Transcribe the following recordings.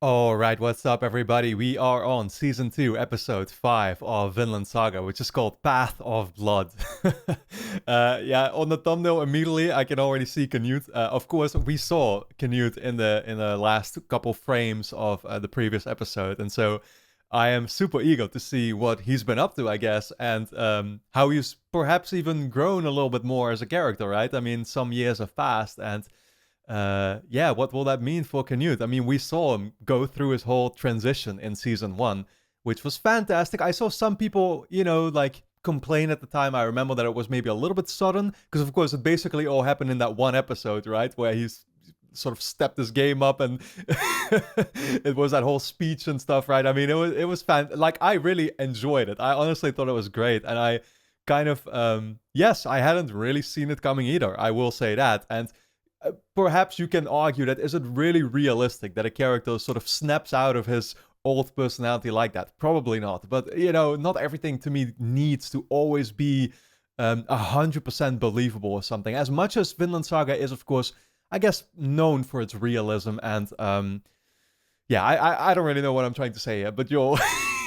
Alright, what's up everybody? We are on Season 2, Episode 5 of Vinland Saga, which is called Path of Blood. Yeah, on the thumbnail immediately I can already see Canute. Of course, we saw Canute in the last couple frames of the previous episode, and so I am super eager to see what he's been up to, I guess, and how he's perhaps even grown a little bit more as a character, right? I mean, some years have passed, and yeah, what will that mean for Canute? I mean, we saw him go through his whole transition in season one, which was fantastic. I saw some people, like complain at the time. I remember that it was maybe a little bit sudden, because of course it basically all happened in that one episode, right? Where he's sort of stepped his game up and it was that whole speech and stuff, right? I mean, it was like I really enjoyed it. I honestly thought it was great, and I kind of yes, I hadn't really seen it coming either. I will say that. And perhaps you can argue that is it really realistic that a character sort of snaps out of his old personality like that? Probably not. But not everything to me needs to always be 100% believable or something. As much as Vinland Saga is, of course, I guess, known for its realism, and yeah, I don't really know what I'm trying to say here, but you'll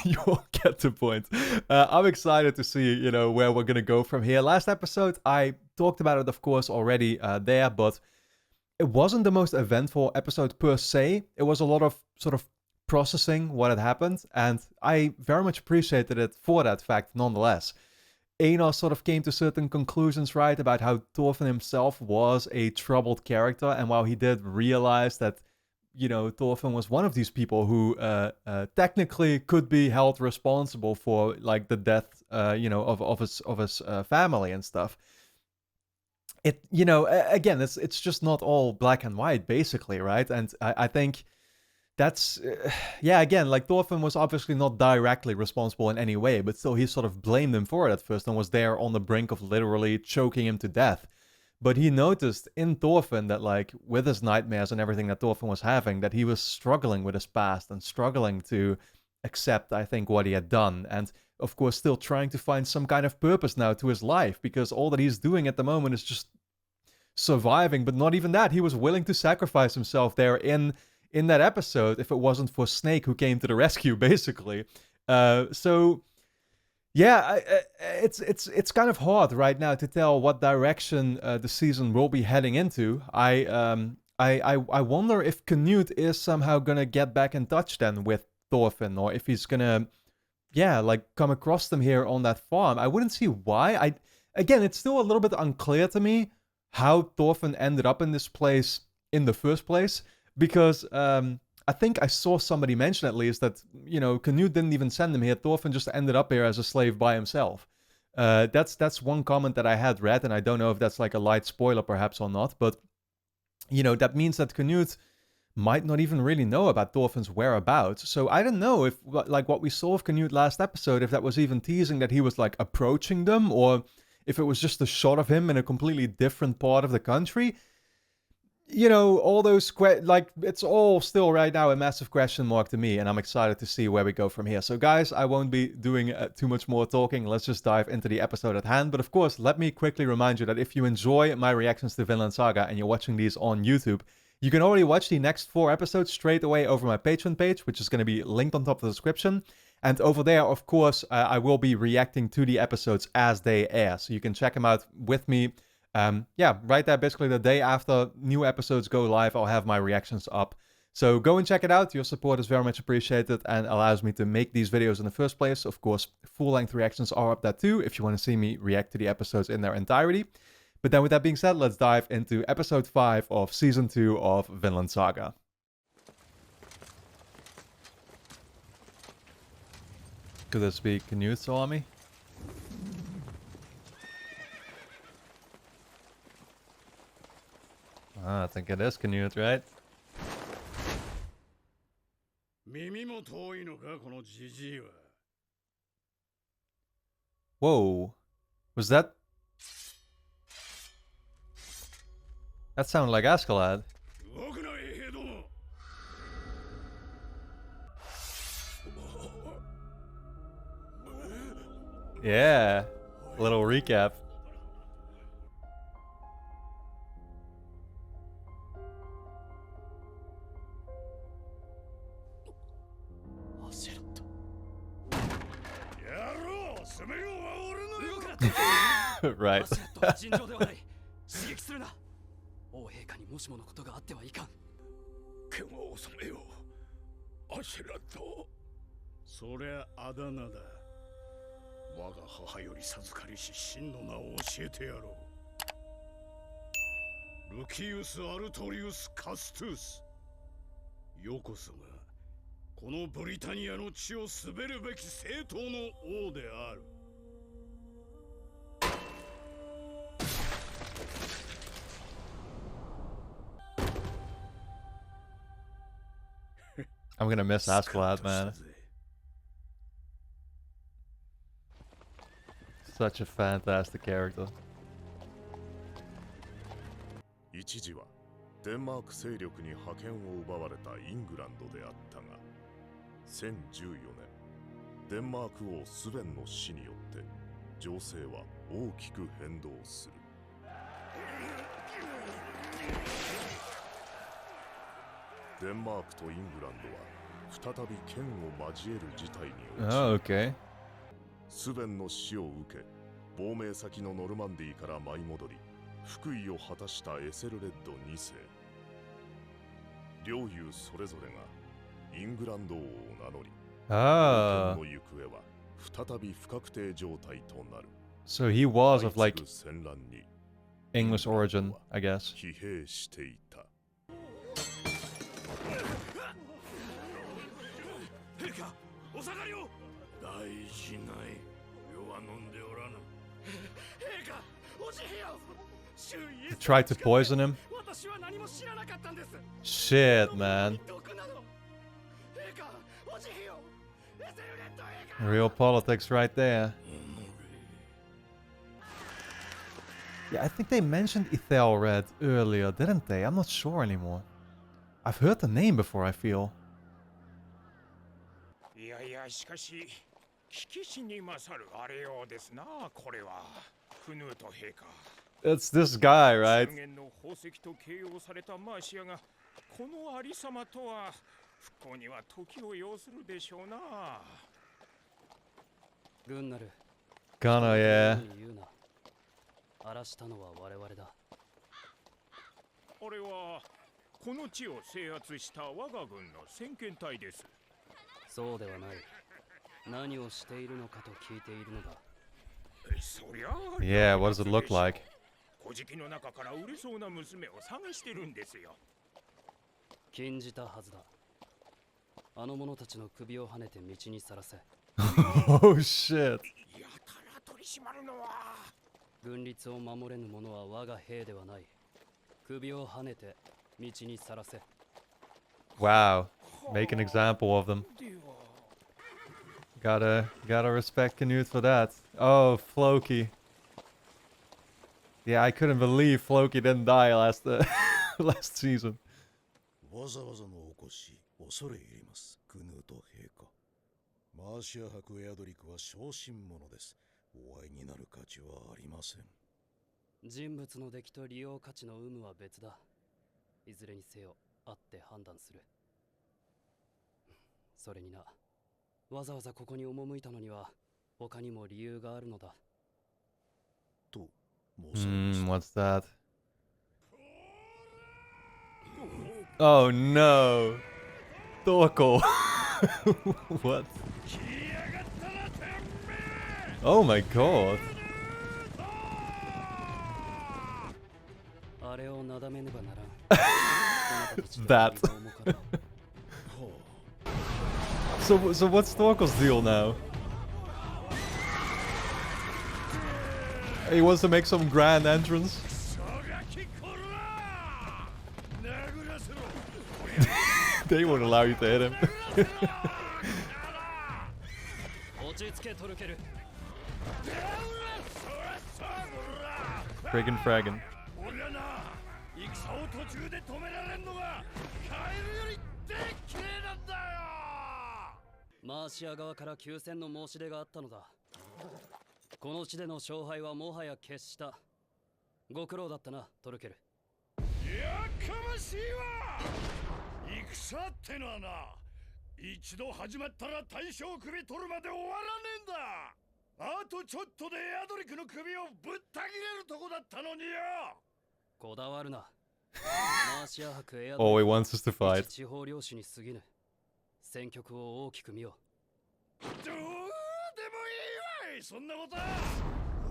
you'll get the point. I'm excited to see where we're gonna go from here. Last episode I talked about it, of course, already there, but it wasn't the most eventful episode per se. It was a lot of sort of processing what had happened, and I very much appreciated it for that fact nonetheless. Einar sort of came to certain conclusions, right, about how Thorfinn himself was a troubled character, and while he did realize that, Thorfinn was one of these people who technically could be held responsible for, like, the death, of his family and stuff, again, it's just not all black and white, basically, right? And I think that's yeah, again, like, Thorfinn was obviously not directly responsible in any way, but still he sort of blamed him for it at first and was there on the brink of literally choking him to death. But he noticed in Thorfinn that, like, with his nightmares and everything that Thorfinn was having, that he was struggling with his past and struggling to accept, I think, what he had done, and of course still trying to find some kind of purpose now to his life, because all that he's doing at the moment is just surviving. But not even that, he was willing to sacrifice himself there in that episode if it wasn't for Snake, who came to the rescue, basically. So yeah, it's kind of hard right now to tell what direction the season will be heading into. I wonder if Canute is somehow gonna get back in touch then with Thorfinn, or if he's gonna, yeah, like, come across them here on that farm. I wouldn't see why. Again, it's still a little bit unclear to me how Thorfinn ended up in this place in the first place, because I think I saw somebody mention at least that, Canute didn't even send him here. Thorfinn just ended up here as a slave by himself. That's one comment that I had read, and I don't know if that's like a light spoiler perhaps or not, but that means that Canute might not even really know about Thorfinn's whereabouts. So I don't know if, like, what we saw of Canute last episode, if that was even teasing that he was, like, approaching them, or if it was just a shot of him in a completely different part of the country. All those like, it's all still right now a massive question mark to me, and I'm excited to see where we go from here. So guys, I won't be doing too much more talking. Let's just dive into the episode at hand. But of course, let me quickly remind you that if you enjoy my reactions to Vinland Saga and you're watching these on YouTube, you can already watch the next 4 episodes straight away over my Patreon page, which is going to be linked on top of the description. And over there, of course, I will be reacting to the episodes as they air, so you can check them out with me. Yeah, right there, basically the day after new episodes go live, I'll have my reactions up. So go and check it out. Your support is very much appreciated and allows me to make these videos in the first place. Of course, full-length reactions are up there too, if you want to see me react to the episodes in their entirety. But then with that being said, let's dive into episode 5 of season 2 of Vinland Saga. Could this be Canute's army? I think it is Canute, right? Whoa. Was that... That sounded like Askeladd. Yeah. A little recap. Right. 尋常ではない。刺激するな。王陛下にもしものことがあってはいかん。剣を収めよう。アシェラと。そりゃあだ名だ。我が母より授かりし真の名を教えてやろう。ルキウス・アルトリウス・カストゥス。よこそがこのブリタニアの地を滑るべき正統の王である。I'm gonna miss Askeladd, man. Such a fantastic character. 一時はデンマーク勢力に覇権を奪われたイングランドであったが、1014年、デンマーク王スヴェンの死によって情勢は大きく変動する。デンマークとイングランドは再び剣を交える事態に陥る。Okay. スヴェンの死を受け、亡命先のノルマンディーから舞い戻り、福井を果たしたエセルレッド2世。両雄それぞれがイングランド王を名乗り、Ah. の行方は再び不確定状態となる。So he was of like 戦乱に English origin, I guess. 疲弊していた。陛下、お下がりを。大事ない。世は飲んでおらぬ。陛下、お慈悲を。 He tried to poison him. Shit, man. Real politics right there. Yeah, I think they mentioned Ethelred earlier, didn't they? I'm not sure anymore. I've heard the name before, I feel. It's this guy, right? このありさまとは復興には時を要するでしょうな。軍なる。Gonna, yeah. 荒らしたのは我々だ。あれはこの地を制圧した我が軍の先遣隊です。そうではない。何をしているのかと聞いているのだ。Yeah, what does it look like? 古事記の中から売れそうな娘を探してるんですよ。禁じたはずだ。あの者たちの首をはねて道にさらせ。Oh shit. やたら取り締まるのは。軍律を守れぬ者は我が兵ではない。首をはねて道にさらせ。Wow. Make an example of them. Gotta respect Canute for that. Oh, Floki. Yeah, I couldn't believe Floki didn't die last last season. わざわざのお越し、恐れ入ります、クヌート陛下。マーシア伯エアドリクは小心者です。お会いになる価値はありません。人物の出来と利用価値の有無は別だ。いずれにせよ、会って判断する。それにな、わざわざここに赴いたのには、他にも理由があるのだ。と申されました。What's that? Oh no! Thorkell! What? Oh my god! あれをなだめねばならん。That. So what's Thorkell's deal now? He wants to make some grand entrance. They won't allow you to hit him. Friggin' fraggin'. マーシア側から休戦の申し出があったのだ。この地での勝敗はもはや決した。ご苦労だったな、トルケル。やかましいわ。戦ってのはな、一度始まったら大将首取るまで終わらねえんだ。あとちょっとでエアドリクの首をぶった切れるとこだったのによ。こだわるな。マーシア伯エア All ド he リク wants is to は fight. 一地方領主に過ぎぬ。戦局を大きく見よどうでもいいわい、そんなことは。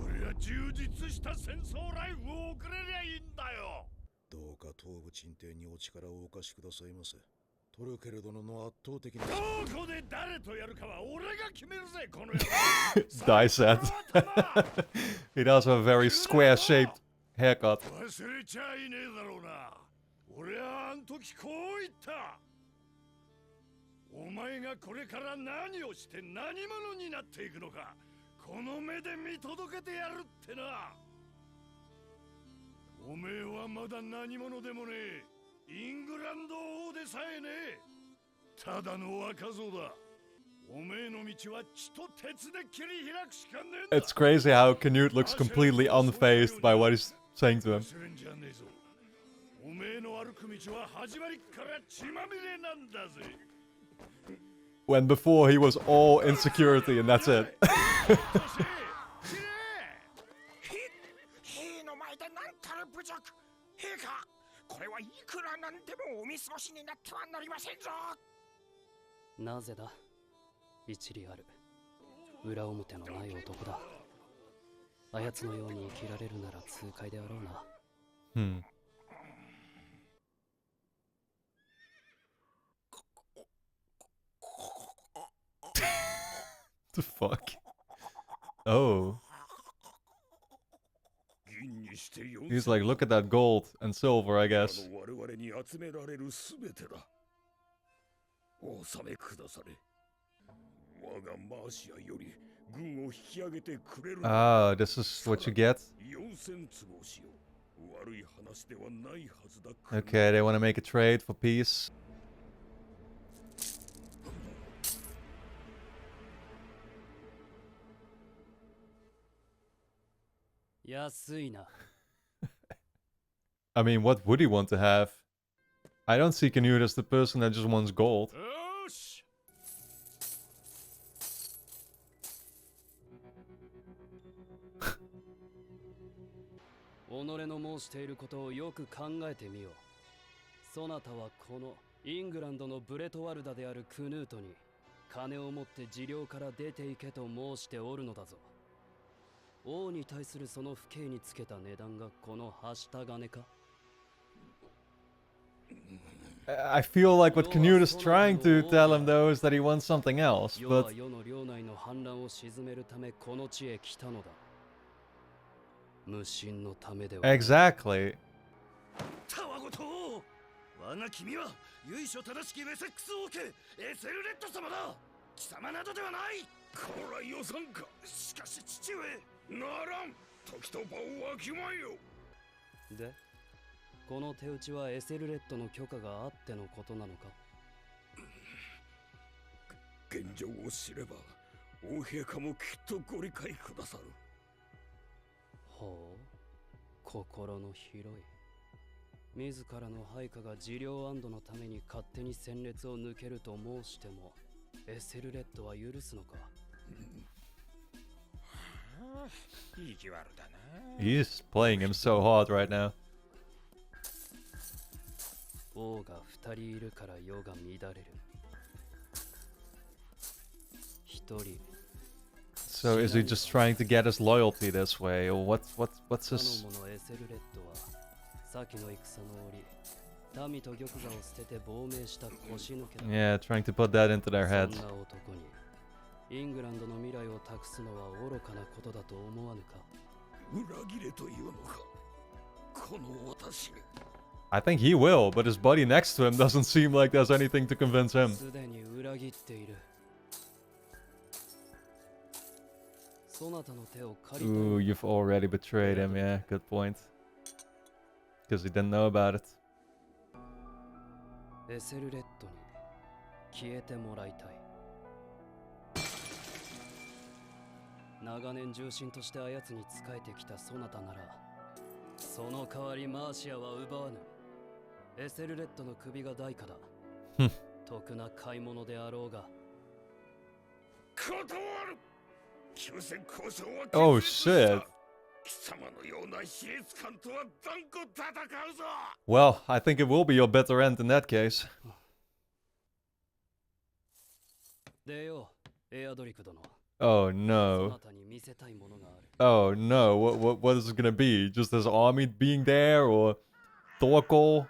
俺は充実した戦争ライフを送れりゃいいんだよ。どうか東部鎮定にお力をお貸しくださいませ。トルケル殿の圧倒的などこで誰とやるかは俺が決めるぜ、この野郎。 Die set. He does have a very square-shaped haircut. 忘れちゃいねえだろうな。俺はあん時こう言った。お前がこれから何をして何者になっていくのか、この目で見届けてやるってな。おめえはまだ何者でもねえ。イングランド王でさえねえ。ただの若造だ。おめえの道は血と鉄で切り開くしかねえんだ。 It's crazy how Canute looks completely unfazed by what he's saying to him. 忘れんじゃねえぞ。おめえの歩く道は始まりから血まみれなんだぜ。When before he was all insecurity and that's it. 兵の前でなんたる侮辱。陛下、これはいくらなんでもお見過ごしになってはなりませんぞ。う。なぜだ。一理ある。裏表のない男だ。あやつのように生きられるなら痛快であろうな。The fuck? Oh. He's like, look at that gold and silver, I guess. 我々に集められるすべてだ。お納めくだされ。我がマーシアより軍を引き上げてくれる。Ah, this is what you get? 4000坪をしよう。悪い話ではないはずだ。Okay, they want to make a trade for peace. 安いな。 I mean, what would he want to have? I don't see Canute as the person that just wants gold. よし。己の申していることをよく考えてみよう。そなたはこのイングランドのブレトワルダであるクヌートに金を持って治療から出て行けと申しておるのだぞ。王に対するその父兄につけた値段がこのはした金か。 I feel like what Canute is trying to tell him though is that he wants something else, 世 but は世の領内の反乱を鎮めるためこの地へ来たのだ。無心のためでは。 exactly. たわごと。我が君は由緒正しきウェセックス王家エセルレッド様だ。貴様などではない。こら予算か。しかし父上ならん。時と場をわきまえよ。で、この手打ちはエセルレッドの許可があってのことなのか。現状を知れば王陛下もきっとご理解くださる。ほう、心の広い。自らの配下が治療安堵のために勝手に戦列を抜けると申してもエセルレッドは許すのか。意地悪だな。 He's playing him so hard right now. 王が二人いるから世が乱れる。一人。 So is he just trying to get his loyalty this way, or what's 他 his? の者エセルレッドは先の戦の折、民と玉座を捨てて亡命した腰抜けだ。 Yeah, trying to put that into their そ heads. んな男にイングランドの未来を託すのは愚かなことだと思わぬか。裏切れというのか。この私に。 I think he will, but his buddy next to him doesn't seem like there's anything to convince him. すでに裏切っている。そなたの手を借りた Ooh, you've already betrayed him. Yeah, good point. Because he didn't know about it. エセルレッドに消えてもらいたい。長年重臣としてあやつに仕えてきたそなたなら、その代わりマーシアは奪わぬ。エセルレッドの首が代価だ。得な買い物であろうが。断る。休戦交渉は Oh 決裂した shit. 貴様のような卑劣感とは断固戦うぞ Well, I think it will be your better end in that case. でよ、エアドリク殿。 Oh そな no. たに見せたいものがある。 Oh no. What is it gonna be? Just his army being there, or Thorkell?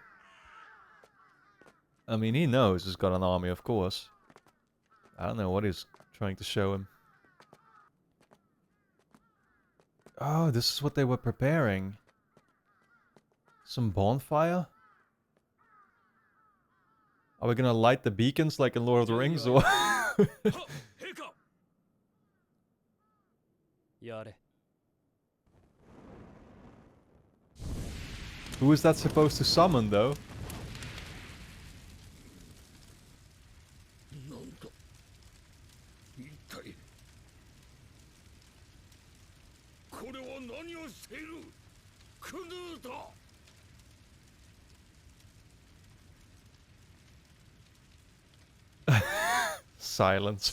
I mean, he knows he's got an army, of course. I don't know what he's trying to show him. Oh, this is what they were preparing. Some bonfire? Are we gonna light the beacons like in Lord of the Rings, or? はっ陛下 やれ。 Who is that supposed to summon, though? なんだ一体これは何をしているクヌート Silence.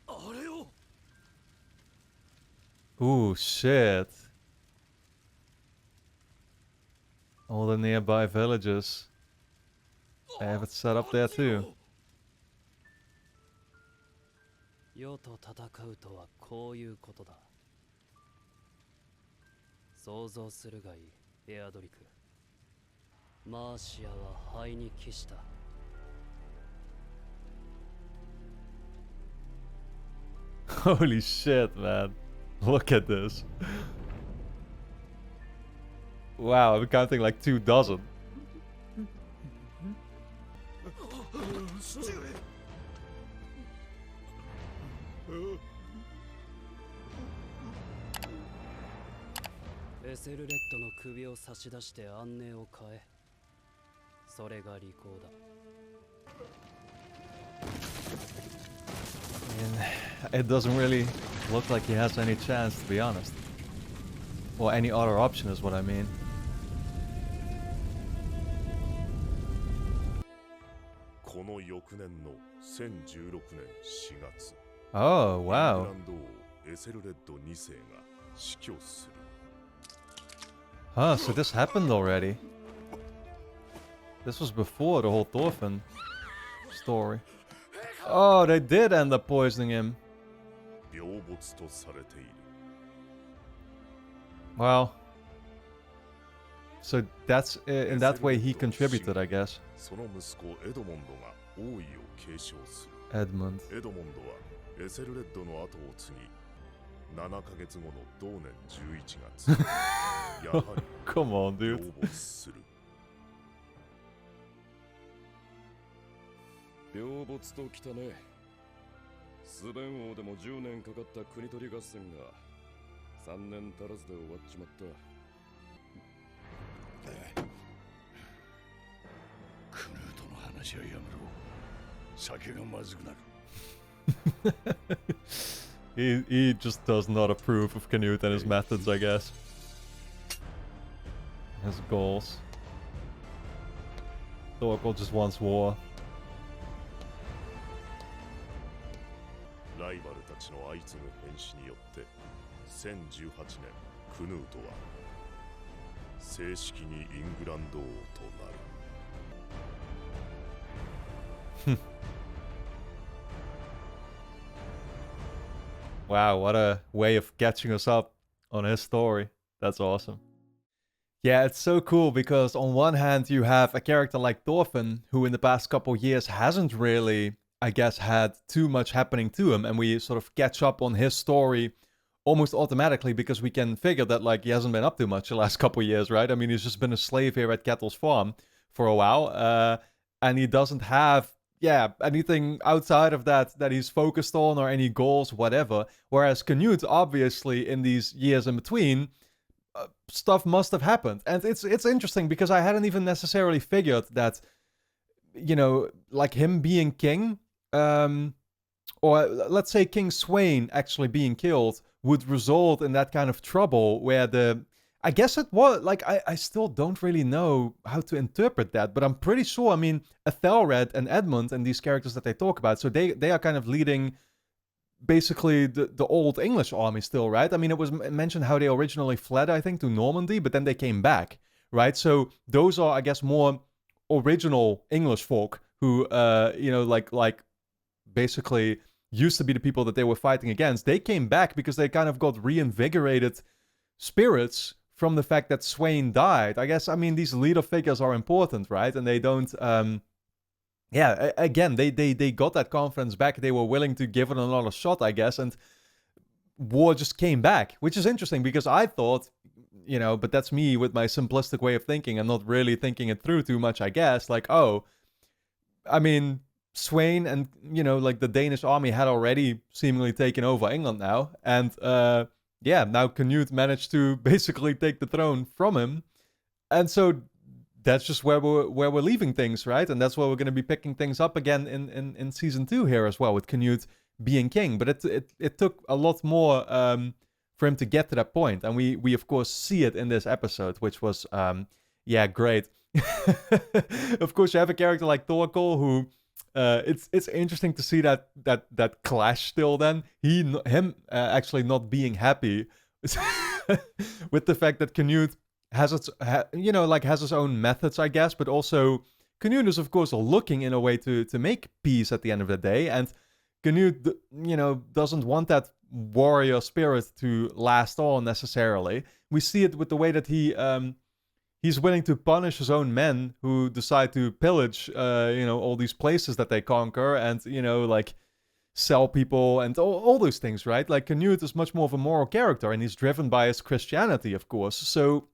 あれを Ooh, shit. All the nearby villages. They have it set up there too. 世と戦うとはこういうことだ。想像するがいい、エアドリク。マーシアは灰に帰した。 Holy shit, man. Look at this. Wow, I'm counting like 24. 父上エセルレッドの首を差し出して安寧を変え。それが利口だ。 It doesn't really look like he has any chance, to be honest. Or any other option is what I mean. この翌年の1016年4月、 Oh, イング wow. ランド王エセルレッド2世が死去する。 Huh, so this happened already. This was before the whole Thorfinn story. Oh, they did end up poisoning him. 病没とされている。 Well, so that's in that way he contributed, I guess. その息子エドモンドが王位を継承する。 Edmund. エドモンドはエセルレッドの後を継ぎ、7ヶ月後の同年11月、やはり Come on, 病 dude. 没する。病没ときたねスベン王でも10年かかった国取り合戦が3年足らずで終わっちまったクヌートの話はやめろ酒がまずくなる He just does not approve of Canute and his methods, I guess. His goals. Thorkell just wants war. ライバルたちの相次ぐ変死によって1018年クヌートは正式にイングランド王となる。 Wow, what a way of catching us up on his story. That's awesome. Yeah, it's so cool because on one hand you have a character like Thorfinn, who in the past couple years hasn't really, I guess, had too much happening to him, and we sort of catch up on his story almost automatically because we can figure that like he hasn't been up to much the last couple years, right? I mean, he's just been a slave here at Kettle's farm for a while, and he doesn't have anything outside of that he's focused on or any goals, whatever. Whereas Canute, obviously, in these years in between, stuff must have happened. And it's interesting because I hadn't even necessarily figured that, you know, like him being king, or let's say King Sweyn actually being killed would result in that kind of trouble where I guess it was, like, I still don't really know how to interpret that, but I'm pretty sure, I mean, Ethelred and Edmund and these characters that they talk about, so they are kind of leading basically the old English army still, right? I mean, it was mentioned how they originally fled, I think, to Normandy, but then they came back, right? So those are, I guess, more original English folk who, you know, like basically used to be the people that they were fighting against. They came back because they kind of got reinvigorated spirits from the fact that Sweyn died. I guess, I mean, these leader figures are important, right? And they don't, yeah, again, they got that confidence back. They were willing to give it another shot, I guess, and war just came back, which is interesting because I thought, you know, but that's me with my simplistic way of thinking and not really thinking it through too much, I guess. Like, oh, I mean, Sweyn and, you know, like the Danish army had already seemingly taken over England now, and yeah, now Canute managed to basically take the throne from him. And so that's just where we're leaving things, right? And that's where we're going to be picking things up again in season 2 here as well, with Canute being king. But it took a lot more for him to get to that point. And we of course see it in this episode, which was yeah, great. Of course, you have a character like Thorkell who it's interesting to see that clash still. Then him actually not being happy with the fact that Canute has has his own methods, I guess, but also Canute is of course looking in a way to make peace at the end of the day, and Canute, you know, doesn't want that warrior spirit to last on necessarily. We see it with the way that he's willing to punish his own men who decide to pillage, you know, all these places that they conquer, and, you know, like sell people and all those things, right? Like Canute is much more of a moral character, and he's driven by his Christianity, of course. So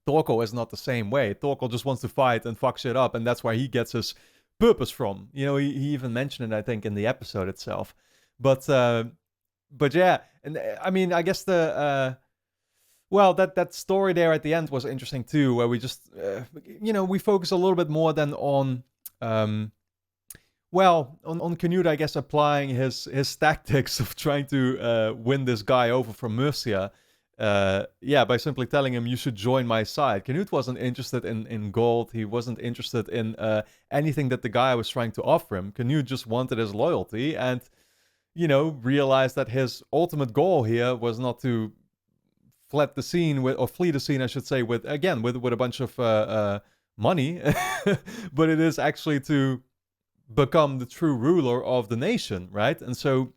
Thorkell is not the same way. Thorkell just wants to fight and fuck shit up, and that's where he gets his purpose from. You know, he even mentioned it, I think, in the episode itself. But yeah, and I mean, I guess well, that story there at the end was interesting too, where we just, you know, we focus a little bit more than on, well, on Canute, I guess, applying his tactics of trying to win this guy over from Mercia. Yeah, by simply telling him, you should join my side. Canute wasn't interested in gold. He wasn't interested in anything that the guy was trying to offer him. Canute just wanted his loyalty and, you know, realized that his ultimate goal here was not to flee the scene, I should say, with a bunch of money, but it is actually to become the true ruler of the nation, right? And so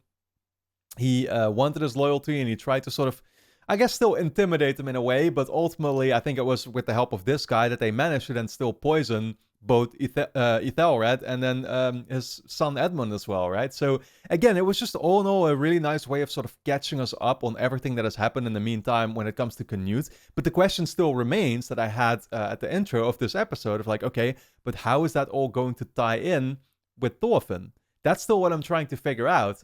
he wanted his loyalty, and he tried to sort of, I guess, still intimidate him in a way, but ultimately I think it was with the help of this guy that they managed to then still poison both Ethelred and then his son Edmund as well, right? So again, it was just all in all a really nice way of sort of catching us up on everything that has happened in the meantime when it comes to Canute. But the question still remains that I had at the intro of this episode of like, okay, but how is that all going to tie in with Thorfinn? That's still what I'm trying to figure out.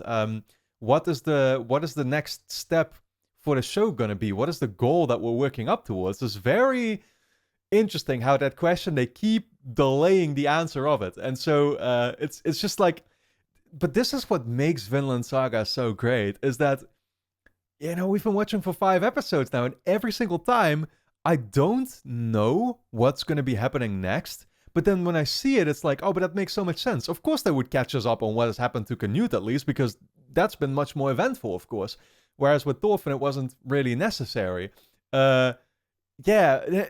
What is the next step for the show gonna be? What is the goal that we're working up towards? It's very interesting how that question, they keep delaying the answer of it. And so it's just like, but this is what makes Vinland Saga so great, is that, you know, we've been watching for 5 episodes now, and every single time I don't know what's going to be happening next. But then when I see it, it's like, oh, but that makes so much sense. Of course they would catch us up on what has happened to Canute, at least, because that's been much more eventful, of course. Whereas with Thorfinn, it wasn't really necessary. Yeah,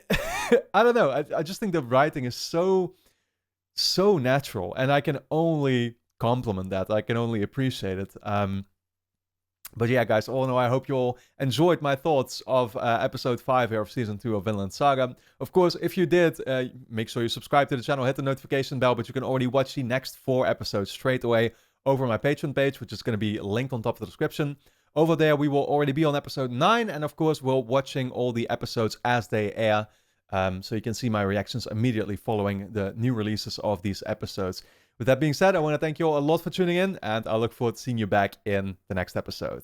I don't know. I just think the writing is so natural, and I can only compliment that. I can only appreciate it. But yeah, guys, all in all, I hope you all enjoyed my thoughts of episode 5 here of season 2 of Vinland Saga. Of course, if you did, make sure you subscribe to the channel, hit the notification bell, but you can already watch the next 4 episodes straight away over my Patreon page, which is going to be linked on top of the description. Over there, we will already be on episode 9, and of course, we're watching all the episodes as they air, so you can see my reactions immediately following the new releases of these episodes. With that being said, I want to thank you all a lot for tuning in, and I look forward to seeing you back in the next episode.